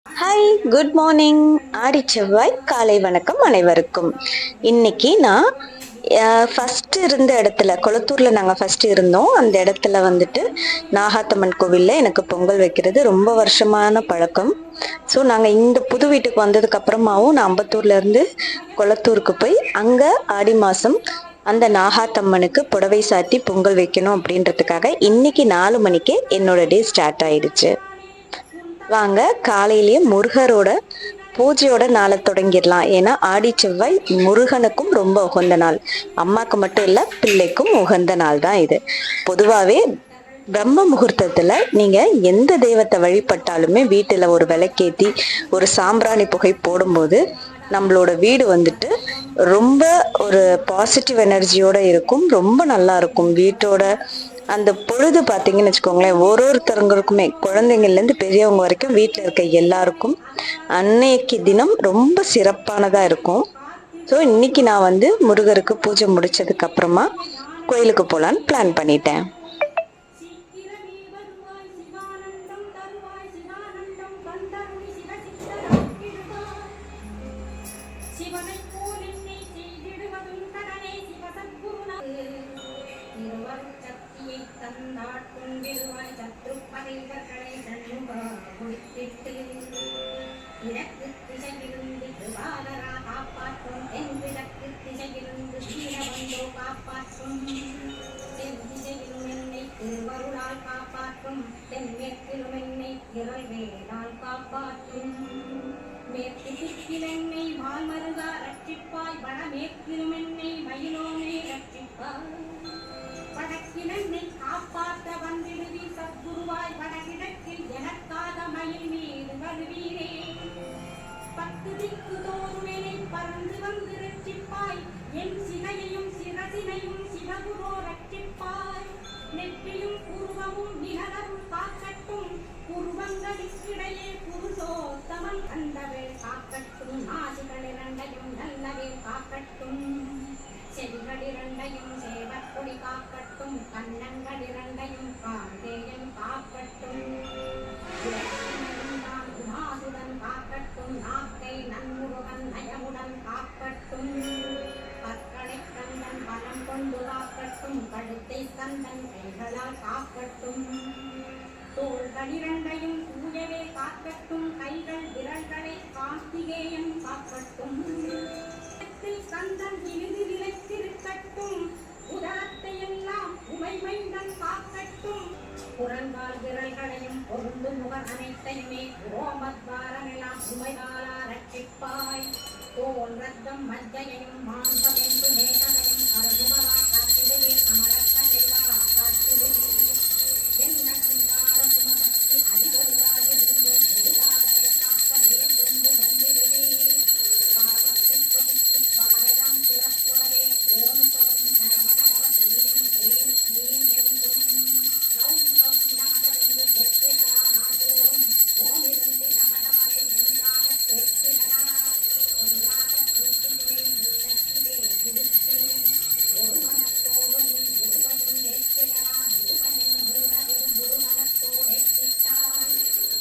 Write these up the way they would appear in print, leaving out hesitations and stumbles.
Hi, good morning. ஆடி செவ்வாய் காலை வணக்கம் அனைவருக்கும். இன்னைக்கு நான் ஃபர்ஸ்ட் இருந்த இடத்துல கொளத்தூர்ல நாங்கள் ஃபர்ஸ்ட் இருந்தோம். அந்த இடத்துல வந்துட்டு நாகாத்தம்மன் கோவில்ல எனக்கு பொங்கல் வைக்கிறது ரொம்ப வருஷமான பழக்கம். ஸோ நாங்கள் இந்த புது வீட்டுக்கு வந்ததுக்கு அப்புறமாவும் நான் அம்பத்தூர்ல இருந்து கொளத்தூருக்கு போய் அங்க ஆடி மாசம் அந்த நாகாத்தம்மனுக்கு புடவை சாத்தி பொங்கல் வைக்கணும் அப்படின்றதுக்காக இன்னைக்கு 4 மணிக்கே என்னோட டே ஸ்டார்ட் ஆயிடுச்சு. வாங்க காலையிலேயே முருகரோட பூஜையோட நாளை தொடங்கிடலாம். ஏன்னா ஆடி செவ்வாய் முருகனுக்கும் ரொம்ப உகந்த நாள். அம்மாக்கு மட்டும் இல்ல, பிள்ளைக்கும் உகந்த நாள் தான் இது. பொதுவாவே பிரம்ம முகூர்த்தத்துல நீங்க எந்த தெய்வத்தை வழிபட்டாலுமே வீட்டுல ஒரு விளக்கேத்தி ஒரு சாம்பிராணி புகை போடும்போது நம்மளோட வீடு வந்துட்டு ரொம்ப ஒரு பாசிட்டிவ் எனர்ஜியோட இருக்கும். ரொம்ப நல்லா இருக்கும். வீட்டோட அந்த பொழுது பார்த்தீங்கன்னு வச்சுக்கோங்களேன், ஒருத்தருங்களுக்குமே குழந்தைங்கள்ல இருந்து பெரியவங்க வரைக்கும் வீட்டில் இருக்க எல்லாருக்கும் அன்னைக்கு தினம் ரொம்ப சிறப்பானதா இருக்கும். ஸோ இன்னைக்கு நான் முருகருக்கு பூஜை முடிச்சதுக்கு அப்புறமா கோயிலுக்கு போலான்னு பிளான் பண்ணிட்டேன். கிழக்கு திசையிலிருந்து திருவாதரா காப்பாற்றும், தென்கிழக்கு திசையிலிருந்து வீரவந்தோ காப்பாற்றும், தென் திசையிலும் என்னை திருவருளால் காப்பாற்றும், தென்மேற்கிலும் என்னை திரள்வேலால் காப்பாற்றும், மேற்கு திக்கில் என்னை வால்மருகா ரட்சிப்பாய், வடமேற்கிலும் என்னை மயிலோனே ரட்சிப்பாய், வடக்கில் என்னை காப்பாற்ற வந்திடுவி சத்குருவாய், வடகிழக்கில் எனக்காக மயில் மீது வருவீரே, பத்து திக்கு தோறுமெனை பறந்து வந்து ரட்சிப்பாய், என் சினையையும் சிரசினையும் சிவகுரோ ரட்சிப்பாய், நெற்றியும் புருவமும் நிழலும் காக்கட்டும், புருவங்களுக்கிடையே புருஷோத்தமன் கண்டவேள் காக்கட்டும், நாசிகள் இரண்டையும் நல்லவேள் காக்கட்டும், செவிகள் இரண்டையும் சேவற்கொடி காக்கட்டும், கண்ணங்கள் இரண்டையும் காந்தேயன் காக்கட்டும், உமாசுடன் காக்கட்டும், நாக்கை நன்முருகன் நயமுடன் காக்கட்டும், பற்களை கந்தன் பலம் கொண்டு காக்கட்டும், கழுத்தை கந்தன் கைகளால் காக்கட்டும், தோள்கள் இரண்டையும் தூயவே காக்கட்டும், கைகள் விரல்களை கார்த்திகேயன் காக்கட்டும், கந்தன் இறுதி நிலைத்திருக்கட்டும், உதரத்தை எல்லாம் உமைமைந்தன் காக்கட்டும், புறங்கால் விரல்களையும் பொருந்து முகர் அனைத்தையுமே ரோமத்வாரமெல்லாம் உமைகாலா ரட்சிப்பாய், தோல் ரத்தம் மஜ்ஜையையும் மாம்சம் என்று மேகதையும் அருகுமரா காத்திலே அமரத்தலைவா காத்திலே என்ன சங்காரம் உமதற்கு அறிவருளாயிருந்து முருகாதரை காக்க வேண்டுண்டு வந்திலே, பாவத்தை கொதித்து பாரதாம் சிறப்புறவே ஓம் சௌம் சரவணபவ ஸ்ரீம் க்ரீம் ஸ்ரீம் என்றும் சௌம் சௌம் நமகருந்து செப்பினரா நாட்டோறும் ஓமிருந்து நமனவரை ஒன்றாக சேர்ப்பினரா, ஒன்றாக கூட்டிலே உள்ளத்திலே இருத்தி ஒரு மனத்தோடும் முருகனும் ஏற்றினரா, முருகனின் முருகனின் முருமனத்தோடேற்றிட்டாய்,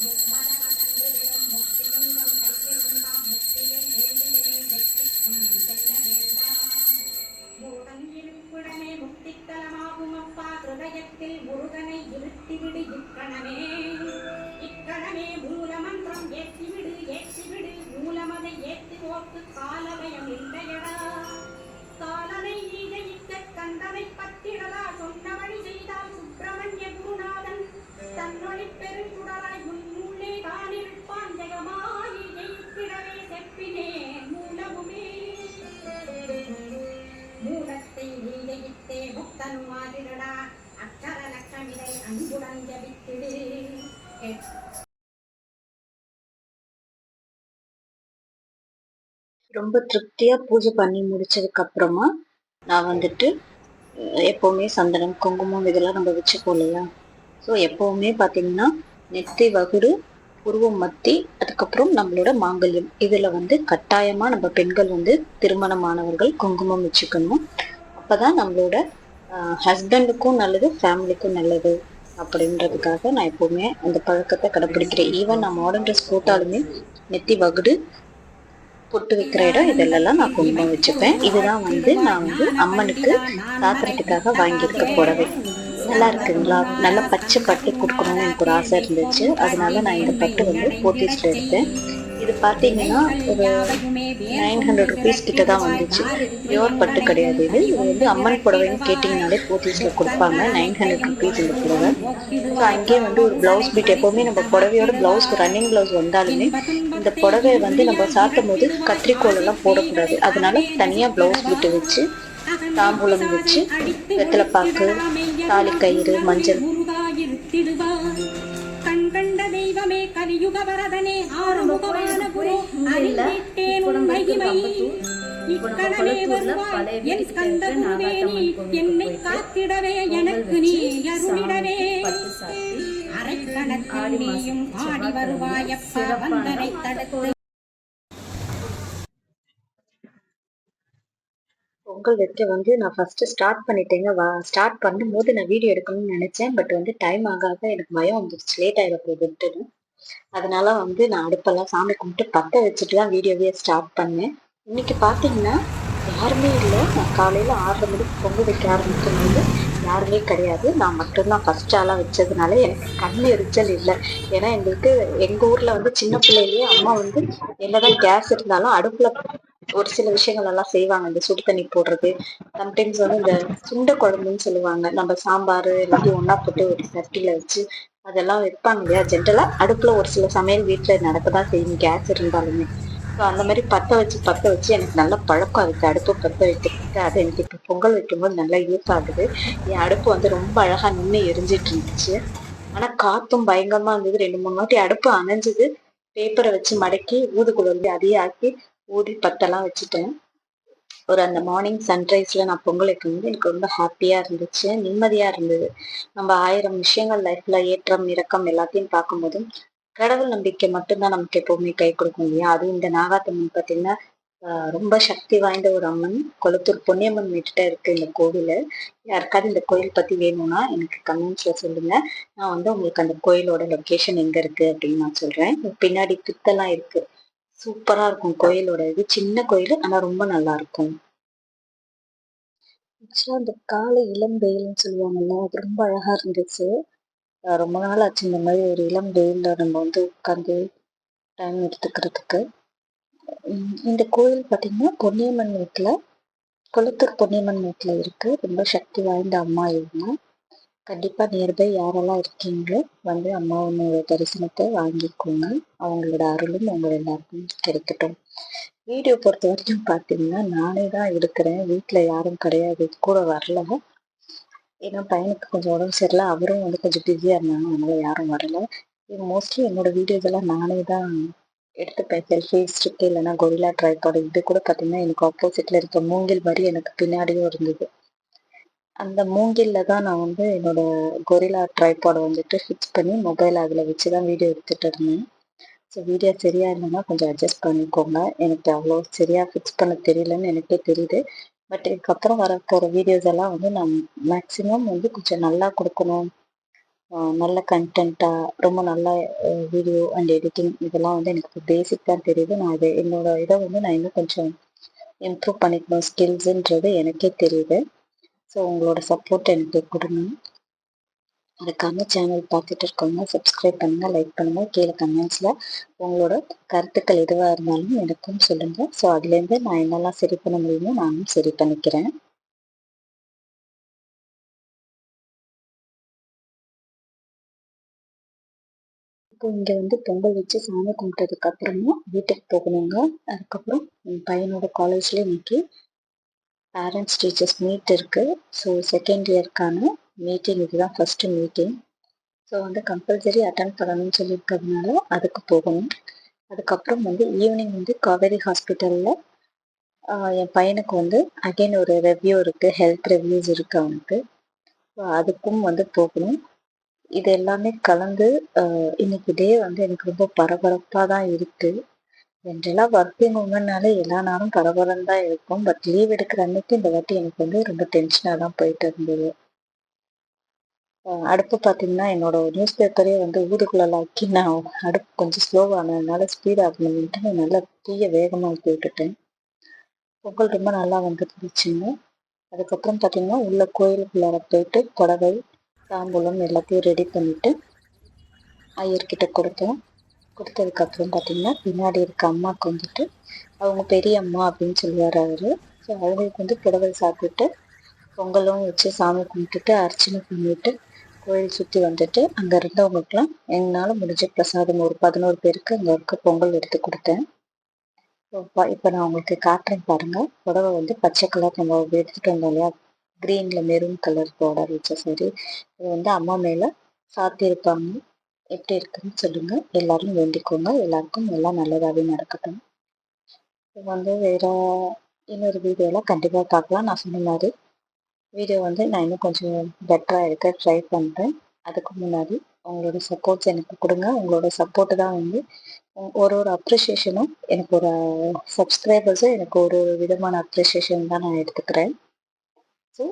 மும்மனமகன்று விடும் முக்தியும் தன் கையிலுண்டாம், முக்தியை வேண்டிலே வெற்றிக்கும் செல்ல வேண்டாம், முருகன் இருப்பிடமே முக்தித்தலமாகும் அப்பா, ஹிருதயத்தில் முருகனை இருத்திவிடு இக்கணமே, இக்கணமே மூலமந்திரம் ஏற்றிவிடு ஏற்றிவிடு, மூலமதை ஏற்றுவோர்க்கு காலபயம் இல்லையடா, காலனை ஈகையிட்ட கந்தனை பத்திடலா, சொன்ன வழி செய்தால் சுப்பிரமணிய குருநாதன் தன்னொழி பெருங்குடலாய் முன்னே தானிருப்பான், ஜெகமாயி ஜெயித்திடவே செப்பினேன் மூலமுமே, மூலத்தை நீ ஜெயித்தே முக்தனுமாறிடடா, அக்ஷர லட்சமிதை அன்புடன் ஜபித்திடு. ரொம்ப திருப்தியா பூஜை பண்ணி முடிச்சதுக்கு அப்புறமா நான் எப்பவுமே சந்தனம் குங்குமம் இதெல்லாம் நம்ம வச்சுப்போம் இல்லையா. ஸோ எப்பவுமே பார்த்தீங்கன்னா நெத்தி வகுடு புருவம் மத்தி அதுக்கப்புறம் நம்மளோட மாங்கல்யம் இதுல கட்டாயமா நம்ம பெண்கள் திருமணமானவர்கள் குங்குமம் வச்சுக்கணும். அப்பதான் நம்மளோட ஹஸ்பண்டுக்கும் நல்லது, ஃபேமிலிக்கும் நல்லது. அப்படின்றதுக்காக நான் எப்போவுமே அந்த பழக்கத்தை கடைப்பிடிக்கிறேன். ஈவன் நான் மாடர்ன் ட்ரெஸ் போட்டாலுமே நெத்தி வகுடு, பொட்டு வைக்கிற இடம் இதெல்லாம் நான் குங்குமம் வச்சுப்பேன். இதுதான் நான் அம்மனுக்கு சாத்துறதுக்காக வாங்கியிருக்க புடவை. நல்லா இருக்குங்களா? நல்ல பச்சை பட்டு கொடுக்கணும்னு எனக்கு ஒரு ஆசை இருந்துச்சு. அதனால நான் இந்த பட்டு போத்தீஸ்ல எடுத்தேன். இது பார்த்தீங்கன்னா ஒரு 900 ருபீஸ் கிட்ட தான் வந்துச்சு. பியோர் பட்டு கிடையாது இது. இது அம்மன் புடவைன்னு கேட்டிங்கனாலே போத்தீஸ்ல கொடுப்பாங்க. 900 ருபீஸ் இந்த புடவை. ஸோ அங்கேயே ஒரு ப்ளவுஸ் பீட் எப்போவுமே நம்ம புடவையோட ப்ளவுஸ் ரன்னிங் ப்ளவுஸ் வந்தாலுமே இந்த புடவை நம்ம சாத்தும் போது கத்திரிக்கோள் எல்லாம் போடக்கூடாது. அதனால தனியாக ப்ளவுஸ் பீட்டு வச்சு தாம்பூலம் வச்சு வெத்தலைப்பாக்கு, தாலி கயிறு, மஞ்சள் கண்கண்ட தெய்வமே கலியுக வரதனே ஆறுமுகமான குரு அறிவிட்டேன் உன் மகிமை இக்கணமே வருவாய் என் கந்த குருவேணி என்னை காத்திடவே எனக்கு நீ அருளிடவே அரைக்கணத்தில் நீயும் ஆடி வருவாயப்பா வந்தனை தடுத்து பொங்கல் வைக்க நான் ஃபர்ஸ்ட் ஸ்டார்ட் பண்ணிட்டேங்க. ஸ்டார்ட் பண்ணும்போது நான் வீடியோ எடுக்கணும்னு நினைச்சேன். பட் டைம் ஆக எனக்கு பயம் வந்துருச்சு, லேட் ஆகிட போகுதுன்ட்டுன்னு. அதனால நான் அடுப்பெல்லாம் சாமி கும்பிட்டு பற்ற வச்சுட்டு தான் வீடியோவே ஸ்டார்ட் பண்ணேன். இன்னைக்கு பார்த்தீங்கன்னா யாருமே இல்லை. நான் காலையில் 6:30 மணிக்கு பொங்கல் வைக்க ஆரம்பிக்கும் போது யாருமே கிடையாது. நான் மட்டும்தான் ஃபர்ஸ்ட் ஆளாக வச்சதுனால எனக்கு கண் எரிச்சல் இல்லை. ஏன்னா எங்கள் ஊரில் சின்ன பிள்ளையிலேயே அம்மா என்னதான் கேஸ் இருந்தாலும் அடுப்பில் ஒரு சில விஷயங்கள் எல்லாம் செய்வாங்க. இந்த சுடு தண்ணி போடுறது, சம்டைம்ஸ் இந்த சுண்ட குழம்புன்னு சொல்லுவாங்க. நம்ம சாம்பார் எல்லாத்தையும் ஒண்ணா போட்டு ஒரு சட்டியில வச்சு அதெல்லாம் வைப்பாங்க இல்லையா. ஜென்ரலா அடுப்புல ஒரு சில சமையல் வீட்டுல நடக்கதான் செய்யும், கேஸ் இருந்தாலுமே. ஸோ அந்த மாதிரி பத்த வச்சு எனக்கு நல்ல பழக்கம் இருக்கு அடுப்பு பத்த வைக்கிறதுக்கு. அது எனக்கு இப்போ பொங்கல் வைக்கும்போது நல்லா யூஸ் ஆகுது. என் அடுப்பு ரொம்ப அழகா நின்று எரிஞ்சிட்டு இருந்துச்சு. ஆனா காத்தும் பயங்கரமா இருந்தது. 2-3 வாட்டி அடுப்பு அணைஞ்சது. பேப்பரை வச்சு மடக்கி ஊதுகுழல் அதையே ஆக்கி ஊதி பத்தெல்லாம் வச்சுட்டேன். அந்த மார்னிங் சன்ரைஸ்ல நான் பொங்கல் வைக்கும்போது எனக்கு ரொம்ப ஹாப்பியா இருந்துச்சு, நிம்மதியா இருந்தது. நம்ம 1000 விஷயங்கள் லைஃப்ல ஏற்றம் இறக்கம் எல்லாத்தையும் பார்க்கும்போதும் கடவுள் நம்பிக்கை மட்டும்தான் நமக்கு எப்பவுமே கை கொடுக்கும் இல்லையா. அதுவும் இந்த நாகாத்தம்மன் பார்த்தீங்கன்னா ரொம்ப சக்தி வாய்ந்த ஒரு அம்மன். கொளத்தூர் பொன்னியம்மன் வீட்டுட்ட இருக்கு இந்த கோவில். யாருக்காவது இந்த கோயில் பத்தி வேணும்னா எனக்கு கமெண்ட்ஸ்ல சொல்லுங்க. நான் உங்களுக்கு அந்த கோயிலோட லொக்கேஷன் எங்க இருக்கு அப்படின்னு நான் சொல்றேன். பின்னாடி புத்தெல்லாம் இருக்கு, சூப்பரா இருக்கும் கோயிலோட இது. சின்ன கோயில் ஆனா ரொம்ப நல்லா இருக்கும். ஆக்சுவலா அந்த காலை இளம் வெயில்னு சொல்லுவாங்கல்ல, அது ரொம்ப அழகா இருந்துச்சு. ரொம்ப நாள் ஆச்சு இந்த மாதிரி ஒரு இளம் வெயில்ல நம்ம உட்காந்து டைம் எடுத்துக்கிறதுக்கு. இந்த கோயில் பார்த்தீங்கன்னா பொன்னியம்மன் வீட்டுல, கொளத்தூர் பொன்னியம்மன் வீட்டுல இருக்கு. ரொம்ப சக்தி வாய்ந்த அம்மா இவங்க. கண்டிப்பா நியர்பை யாரெல்லாம் இருக்கீங்களோ அம்மாவோட தரிசனத்தை வாங்கிக்கோங்க. அவங்களோட அருளும் உங்க எல்லாருக்கும் கிடைக்கட்டும். வீடியோ பொறுத்த வரைக்கும் பார்த்தீங்கன்னா நானே தான் எடுக்கிறேன். வீட்டில் யாரும் கிடையாது, கூட வரல. ஏன்னா பையனுக்கு கொஞ்சம் உடம்பு சரியில்லை, அவரும் கொஞ்சம் பிஸியாக இருந்தாங்க, அதனால யாரும் வரல. மோஸ்ட்லி என்னோட வீடியோஸ் எல்லாம் நானே தான் எடுத்துப்பேன். செல்ஃபி ஸ்டிக் இல்லைன்னா கொரில்லா ட்ரைபாட். இது கூட பார்த்தீங்கன்னா எனக்கு ஆப்போசிட்ல இருக்க மூங்கில் மாதிரி எனக்கு பின்னாடியும் இருந்தது. அந்த மூங்கில்ல தான் நான் என்னோட கொரில்லா ட்ரைபாடை ஃபிக்ஸ் பண்ணி மொபைல் அதில் வச்சு தான் வீடியோ எடுத்துகிட்டு இருந்தேன். ஸோ வீடியோ சரியா இல்லைன்னா கொஞ்சம் அட்ஜஸ்ட் பண்ணிக்கோங்க. எனக்கு அவ்வளோ சரியா ஃபிக்ஸ் பண்ண தெரியலன்னு எனக்கே தெரியுது. பட் இதுக்கப்புறம் வரப்போகிற வீடியோஸ் எல்லாம் நான் மேக்ஸிமம் கொஞ்சம் நல்லா கொடுக்கணும். நல்ல கண்டென்ட்டாக ரொம்ப நல்ல வீடியோ அண்ட் எடிட்டிங் இதெல்லாம் எனக்கு பேசிக் தான் தெரியுது. நான் என்னோட இதை நான் இன்னும் கொஞ்சம் இம்ப்ரூவ் பண்ணிக்கணும் ஸ்கில்ஸுன்றது எனக்கே தெரியுது. ஸோ உங்களோட சப்போர்ட் எனக்கு கொடுங்க. அதுக்கான சேனல் பார்த்துட்டு இருக்கவங்க சப்ஸ்கிரைப் பண்ணுங்க, லைக் பண்ணுங்க. கீழே கமெண்ட்ஸ்ல உங்களோட கருத்துக்கள் எதுவாக இருந்தாலும் எனக்கும் சொல்லுங்க. ஸோ அதுலேருந்து நான் என்னெல்லாம் சரி பண்ண முடியுமோ நானும் சரி பண்ணிக்கிறேன். இப்போ இங்கே பொங்கல் வச்சு சாமி கும்பிட்டதுக்கு அப்புறமா வீட்டுக்கு போகணுங்க. அதுக்கப்புறம் என் பையனோட காலேஜ்ல இன்னைக்கு பேரண்ட்ஸ் டீச்சர்ஸ் மீட் இருக்கு. ஸோ செகண்ட் இயர்க்கான மீட்டிங், இதுதான் first meeting. So compulsory attend பண்ணணும்னு சொல்லியிருக்கிறதுனால அதுக்கு போகணும். அதுக்கப்புறம் ஈவினிங் காவேரி ஹாஸ்பிட்டலில் என் பையனுக்கு அகைன் ஒரு ரெவ்யூ இருக்குது, ஹெல்த் ரிவ்யூஸ் இருக்குது அவனுக்கு. ஸோ அதுக்கும் போகணும். இது எல்லாமே கலந்து இன்னைக்கு டே எனக்கு ரொம்ப பரபரப்பாக தான் இருக்குது. ஜென்ரலாக ஒர்க்கிங் உமன்னாலே எல்லா நாளும் பரபரன்னு தான் இருக்கும். பட் லீவ் எடுக்கிற அன்னைக்கு இந்த வாட்டி எனக்கு ரொம்ப டென்ஷனாக தான் போயிட்டு இருந்தது. அடுப்பு பார்த்தீங்கன்னா, என்னோட நியூஸ் பேப்பரே வந்து ஊதுகுழல் ஆக்கி நான் அடுப்பு கொஞ்சம் ஸ்லோவானதுனால ஸ்பீட் ஆகணுன்ட்டு நல்லா தீய வேகமா ஊத்தி விட்டுட்டேன். பொங்கல் ரொம்ப நல்லா வந்துருந்துச்சுங்க. அதுக்கப்புறம் பார்த்தீங்கன்னா, உள்ள கோயிலுக்குள்ளார போயிட்டு புடவை, தாம்பூலம் எல்லாத்தையும் ரெடி பண்ணிட்டு ஐயர்கிட்ட கொடுத்தோம். கொடுத்ததுக்கப்புறம் பார்த்தீங்கன்னா, பின்னாடி இருக்க அம்மாவுக்கு வந்துட்டு, அவங்க பெரியம்மா அப்படின்னு சொல்லுவாரு அவரு. ஸோ அவங்களுக்கு வந்து புடவை சாத்திட்டு, பொங்கலும் வச்சு சாமி கும்பிட்டுட்டு, அர்ச்சனை பண்ணிட்டு, கோயில் சுற்றி வந்துட்டு, அங்கே இருந்தவங்களுக்கெல்லாம் எங்களால முடிஞ்ச பிரசாதம் ஒரு 11 பேருக்கு அங்கே இருக்க பொங்கல் எடுத்து கொடுத்தேன். இப்போ நான் உங்களுக்கு காட்டுறேன் பாருங்க. புடவை வந்து பச்சை கலர் நம்ம எடுத்துட்டு வந்தோம் இல்லையா? கிரீன்ல மெரூன் கலர் பார்டர் வச்ச சாரி. இது வந்து அம்மா மேல சாத்தியிருப்பாங்க. எப்படி இருக்குன்னு சொல்லுங்க. எல்லாரும் வேண்டிக்கோங்க. எல்லாருக்கும் எல்லாம் நல்லதாவே நடக்கட்டும். இது வந்து வேற இன்னொரு வீடியோல கண்டிப்பா பார்க்கலாம். நான் சொன்ன மாதிரி வீடியோ வந்து நான் இன்னும் கொஞ்சம் பெட்டரா எடுக்க ட்ரை பண்றேன். அதுக்கு முன்னாடி உங்களோட சப்போர்ட்ஸ் எனக்கு கொடுங்க. உங்களோட சப்போர்ட் தான் வந்து ஒரு ஒரு அப்ரிஷியேஷனும் எனக்கு ஒரு சப்ஸ்கிரைபர்ஸும் எனக்கு ஒரு விதமான அப்ரிஷியேஷன் தான் நான் எடுத்துக்கிறேன். ஸோ